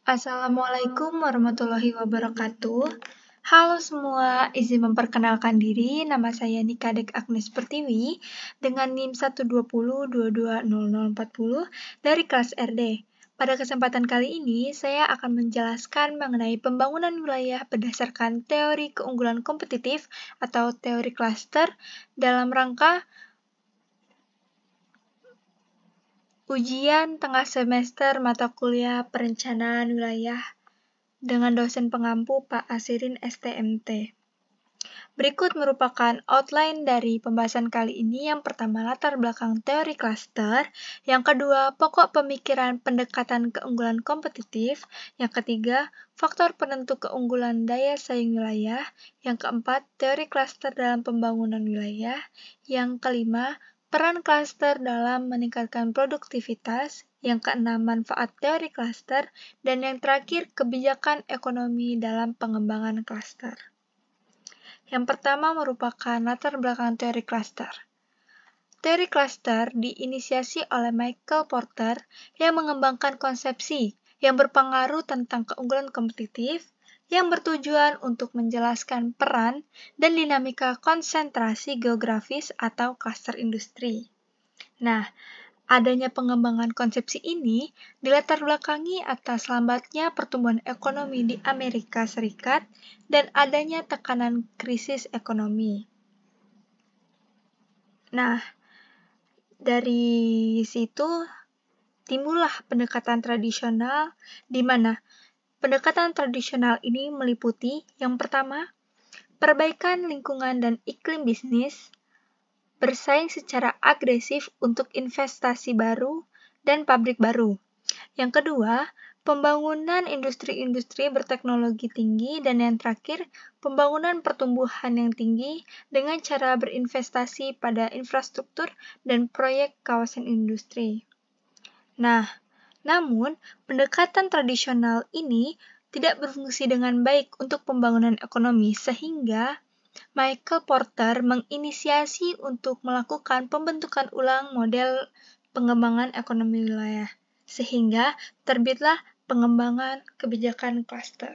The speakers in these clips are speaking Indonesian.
Assalamualaikum warahmatullahi wabarakatuh. Halo semua, izin memperkenalkan diri. Nama saya Nikadek Agnes Pertiwi dengan NIM 120220040 dari kelas RD. Pada kesempatan kali ini, saya akan menjelaskan mengenai pembangunan wilayah berdasarkan teori keunggulan kompetitif atau teori klaster dalam rangka ujian tengah semester mata kuliah perencanaan wilayah dengan dosen pengampu Pak Asirin STMT. Berikut merupakan outline dari pembahasan kali ini. Yang pertama, latar belakang teori klaster. Yang kedua, pokok pemikiran pendekatan keunggulan kompetitif. Yang ketiga, faktor penentu keunggulan daya saing wilayah. Yang keempat, teori klaster dalam pembangunan wilayah. Yang kelima, peran klaster dalam meningkatkan produktivitas. Yang keenam, manfaat teori klaster. Dan yang terakhir, kebijakan ekonomi dalam pengembangan klaster. Yang pertama merupakan latar belakang teori klaster. Teori klaster diinisiasi oleh Michael Porter yang mengembangkan konsepsi yang berpengaruh tentang keunggulan kompetitif yang bertujuan untuk menjelaskan peran dan dinamika konsentrasi geografis atau klaster industri. Nah, adanya pengembangan konsepsi ini dilatar belakangi atas lambatnya pertumbuhan ekonomi di Amerika Serikat dan adanya tekanan krisis ekonomi. Nah, dari situ timbullah pendekatan tradisional di mana pendekatan tradisional ini meliputi yang pertama, perbaikan lingkungan dan iklim bisnis, bersaing secara agresif untuk investasi baru dan pabrik baru. Yang kedua, pembangunan industri-industri berteknologi tinggi, dan yang terakhir, pembangunan pertumbuhan yang tinggi dengan cara berinvestasi pada infrastruktur dan proyek kawasan industri. Nah, namun pendekatan tradisional ini tidak berfungsi dengan baik untuk pembangunan ekonomi sehingga Michael Porter menginisiasi untuk melakukan pembentukan ulang model pengembangan ekonomi wilayah, sehingga terbitlah pengembangan kebijakan klaster.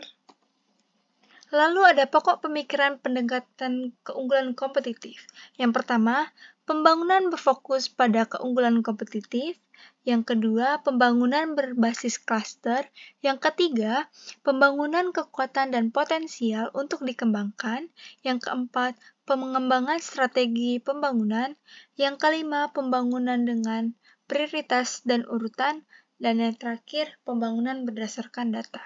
Lalu ada pokok pemikiran pendekatan keunggulan kompetitif. Yang pertama, pembangunan berfokus pada keunggulan kompetitif. Yang kedua, pembangunan berbasis klaster. Yang ketiga, pembangunan kekuatan dan potensial untuk dikembangkan. Yang keempat, pengembangan strategi pembangunan. Yang kelima, pembangunan dengan prioritas dan urutan. Dan yang terakhir, pembangunan berdasarkan data.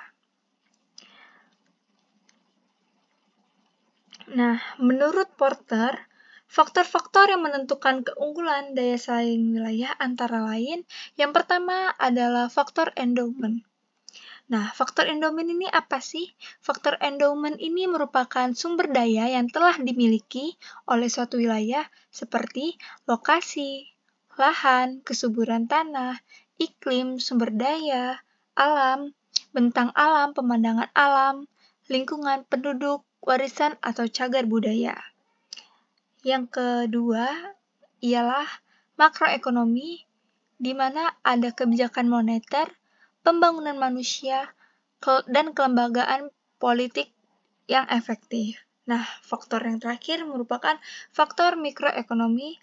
Nah, menurut Porter, faktor-faktor yang menentukan keunggulan daya saing wilayah antara lain, yang pertama adalah faktor endowment. Nah, faktor endowment ini apa sih? Faktor endowment ini merupakan sumber daya yang telah dimiliki oleh suatu wilayah seperti lokasi, lahan, kesuburan tanah, iklim, sumber daya, alam, bentang alam, pemandangan alam, lingkungan, penduduk, warisan atau cagar budaya. Yang kedua ialah makroekonomi, di mana ada kebijakan moneter, pembangunan manusia, dan kelembagaan politik yang efektif. Nah, faktor yang terakhir merupakan faktor mikroekonomi,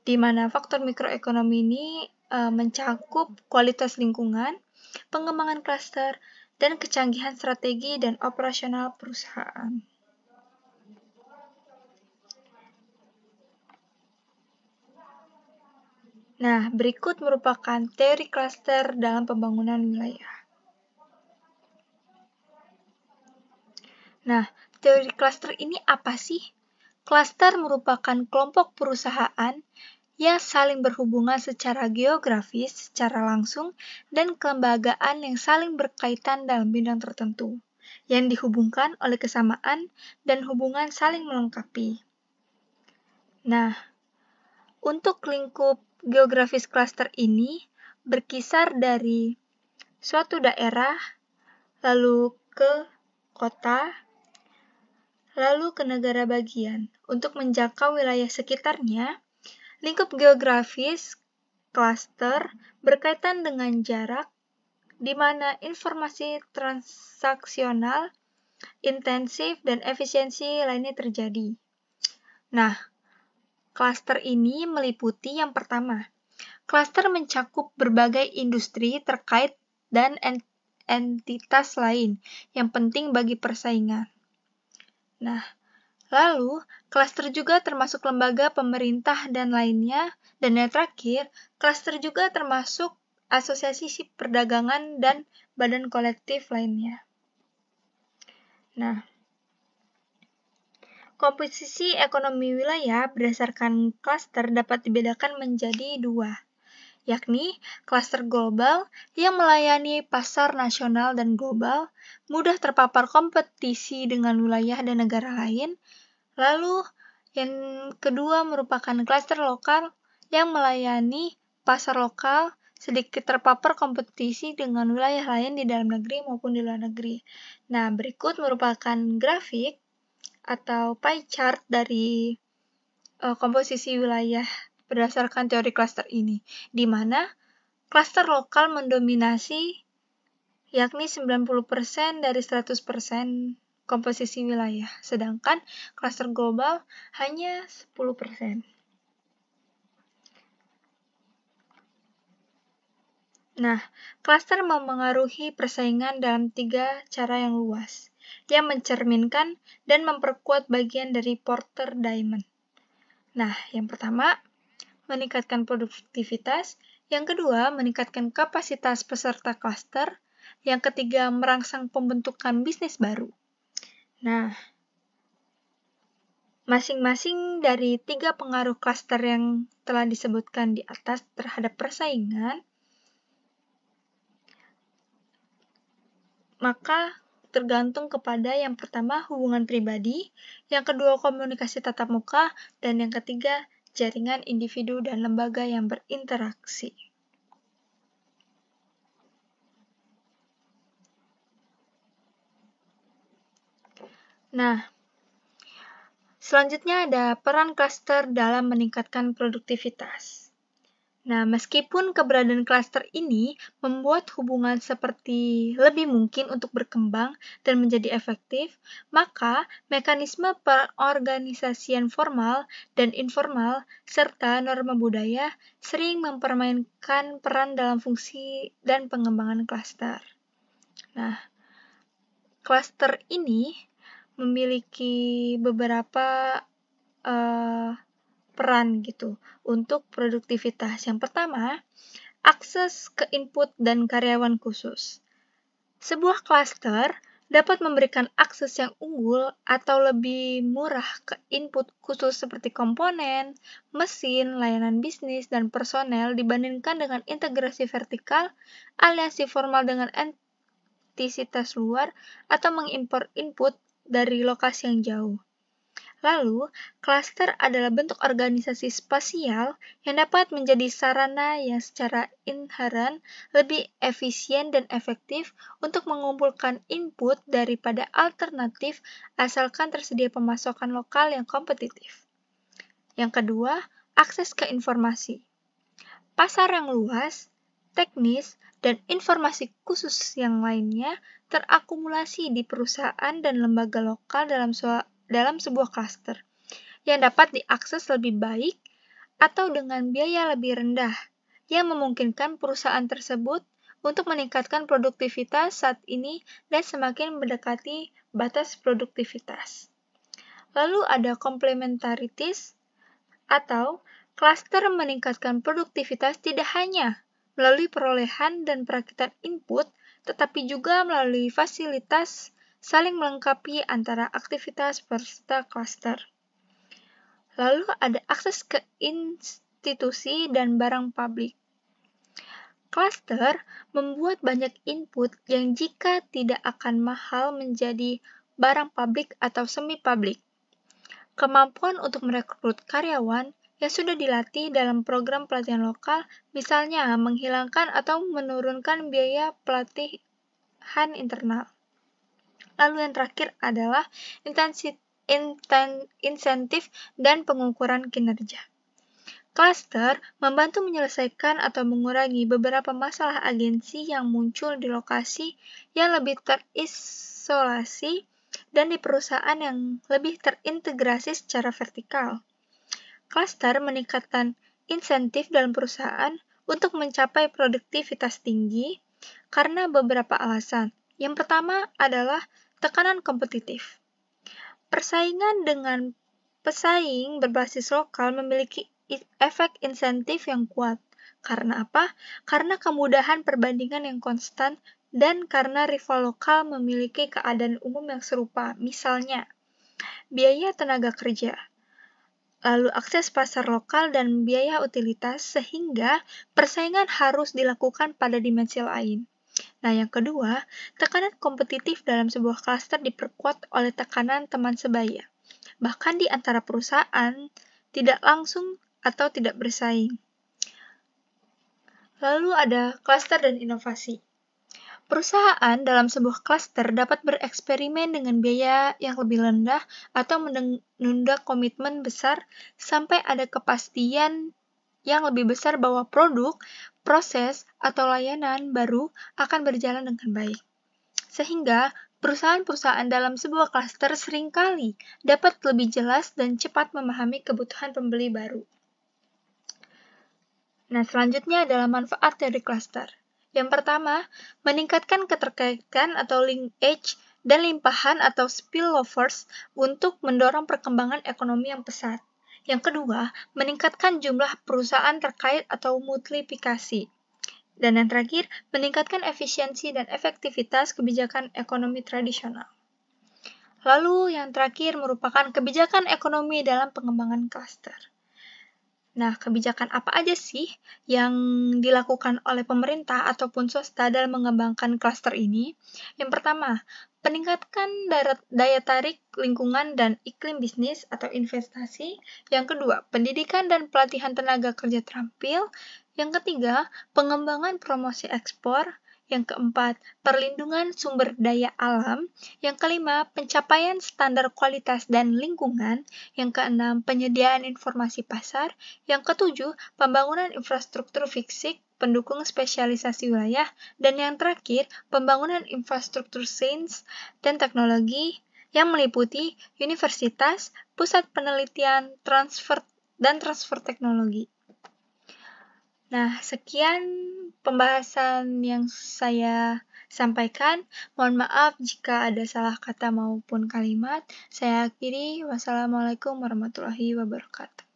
di mana faktor mikroekonomi ini mencakup kualitas lingkungan, pengembangan klaster, dan kecanggihan strategi dan operasional perusahaan. Nah, berikut merupakan teori klaster dalam pembangunan wilayah. Nah, teori klaster ini apa sih? Klaster merupakan kelompok perusahaan yang saling berhubungan secara geografis, secara langsung, dan kelembagaan yang saling berkaitan dalam bidang tertentu, yang dihubungkan oleh kesamaan dan hubungan saling melengkapi. Nah, untuk lingkup geografis klaster ini berkisar dari suatu daerah, lalu ke kota, lalu ke negara bagian. Untuk menjangkau wilayah sekitarnya, lingkup geografis klaster berkaitan dengan jarak, di mana informasi transaksional, intensif, dan efisiensi lainnya terjadi. Nah, klaster ini meliputi yang pertama, klaster mencakup berbagai industri terkait dan entitas lain yang penting bagi persaingan. Nah, lalu, klaster juga termasuk lembaga pemerintah dan lainnya. Dan yang terakhir, klaster juga termasuk asosiasi perdagangan dan badan kolektif lainnya. Nah, komposisi ekonomi wilayah berdasarkan klaster dapat dibedakan menjadi dua, yakni klaster global yang melayani pasar nasional dan global, mudah terpapar kompetisi dengan wilayah dan negara lain. Lalu, yang kedua merupakan klaster lokal yang melayani pasar lokal, sedikit terpapar kompetisi dengan wilayah lain di dalam negeri maupun di luar negeri. Nah, berikut merupakan grafik atau pie chart dari komposisi wilayah berdasarkan teori klaster ini, di mana klaster lokal mendominasi yakni 90% dari 100% komposisi wilayah, sedangkan klaster global hanya 10%. Nah, klaster memengaruhi persaingan dalam 3 cara yang luas, yang mencerminkan dan memperkuat bagian dari Porter Diamond. Nah, yang pertama, meningkatkan produktivitas, yang kedua, meningkatkan kapasitas peserta klaster, yang ketiga, merangsang pembentukan bisnis baru. Nah, masing-masing dari 3 pengaruh klaster yang telah disebutkan di atas terhadap persaingan, maka tergantung kepada yang pertama hubungan pribadi, yang kedua komunikasi tatap muka, dan yang ketiga jaringan individu dan lembaga yang berinteraksi. Nah, selanjutnya ada peran klaster dalam meningkatkan produktivitas. Nah, meskipun keberadaan klaster ini membuat hubungan seperti lebih mungkin untuk berkembang dan menjadi efektif, maka mekanisme perorganisasian formal dan informal serta norma budaya sering mempermainkan peran dalam fungsi dan pengembangan klaster. Nah, klaster ini memiliki beberapa peran gitu untuk produktivitas. Yang pertama, akses ke input dan karyawan khusus. Sebuah klaster dapat memberikan akses yang unggul atau lebih murah ke input khusus seperti komponen, mesin, layanan bisnis, dan personel dibandingkan dengan integrasi vertikal, aliansi formal dengan entitas luar, atau mengimpor input dari lokasi yang jauh. Lalu, klaster adalah bentuk organisasi spasial yang dapat menjadi sarana yang secara inheren lebih efisien dan efektif untuk mengumpulkan input daripada alternatif asalkan tersedia pemasokan lokal yang kompetitif. Yang kedua, akses ke informasi. Pasar yang luas, teknis, dan informasi khusus yang lainnya terakumulasi di perusahaan dan lembaga lokal dalam sebuah klaster yang dapat diakses lebih baik atau dengan biaya lebih rendah yang memungkinkan perusahaan tersebut untuk meningkatkan produktivitas saat ini dan semakin mendekati batas produktivitas. Lalu ada komplementaritas atau klaster meningkatkan produktivitas tidak hanya melalui perolehan dan perakitan input, tetapi juga melalui fasilitas saling melengkapi antara aktivitas peserta klaster. Lalu ada akses ke institusi dan barang publik. Klaster membuat banyak input yang jika tidak akan mahal menjadi barang publik atau semi-publik. Kemampuan untuk merekrut karyawan yang sudah dilatih dalam program pelatihan lokal, misalnya menghilangkan atau menurunkan biaya pelatihan internal. Lalu yang terakhir adalah insentif dan pengukuran kinerja. Cluster membantu menyelesaikan atau mengurangi beberapa masalah agensi yang muncul di lokasi yang lebih terisolasi dan di perusahaan yang lebih terintegrasi secara vertikal. Cluster meningkatkan insentif dalam perusahaan untuk mencapai produktivitas tinggi karena beberapa alasan. Yang pertama adalah tekanan kompetitif. Persaingan dengan pesaing berbasis lokal memiliki efek insentif yang kuat. Karena apa? Karena kemudahan perbandingan yang konstan dan karena rival lokal memiliki keadaan umum yang serupa. Misalnya, biaya tenaga kerja, lalu akses pasar lokal dan biaya utilitas, sehingga persaingan harus dilakukan pada dimensi lain. Nah, yang kedua, tekanan kompetitif dalam sebuah klaster diperkuat oleh tekanan teman sebaya. Bahkan di antara perusahaan, tidak langsung atau tidak bersaing. Lalu ada klaster dan inovasi. Perusahaan dalam sebuah klaster dapat bereksperimen dengan biaya yang lebih rendah atau menunda komitmen besar sampai ada kepastian yang lebih besar bahwa produk, proses, atau layanan baru akan berjalan dengan baik. Sehingga perusahaan-perusahaan dalam sebuah klaster seringkali dapat lebih jelas dan cepat memahami kebutuhan pembeli baru. Nah, selanjutnya adalah manfaat dari klaster. Yang pertama, meningkatkan keterkaitan atau linkage dan limpahan atau spillovers untuk mendorong perkembangan ekonomi yang pesat. Yang kedua, meningkatkan jumlah perusahaan terkait atau multiplikasi. Dan yang terakhir, meningkatkan efisiensi dan efektivitas kebijakan ekonomi tradisional. Lalu yang terakhir merupakan kebijakan ekonomi dalam pengembangan klaster. Nah, kebijakan apa aja sih yang dilakukan oleh pemerintah ataupun swasta dalam mengembangkan klaster ini? Yang pertama, peningkatkan daya tarik lingkungan dan iklim bisnis atau investasi. Yang kedua, pendidikan dan pelatihan tenaga kerja terampil. Yang ketiga, pengembangan promosi ekspor. Yang keempat, perlindungan sumber daya alam. Yang kelima, pencapaian standar kualitas dan lingkungan. Yang keenam, penyediaan informasi pasar. Yang ketujuh, pembangunan infrastruktur fisik, pendukung spesialisasi wilayah. Dan yang terakhir, pembangunan infrastruktur sains dan teknologi yang meliputi universitas, pusat penelitian, transfer teknologi. Nah, sekian pembahasan yang saya sampaikan. Mohon maaf jika ada salah kata maupun kalimat. Saya akhiri. Wassalamualaikum warahmatullahi wabarakatuh.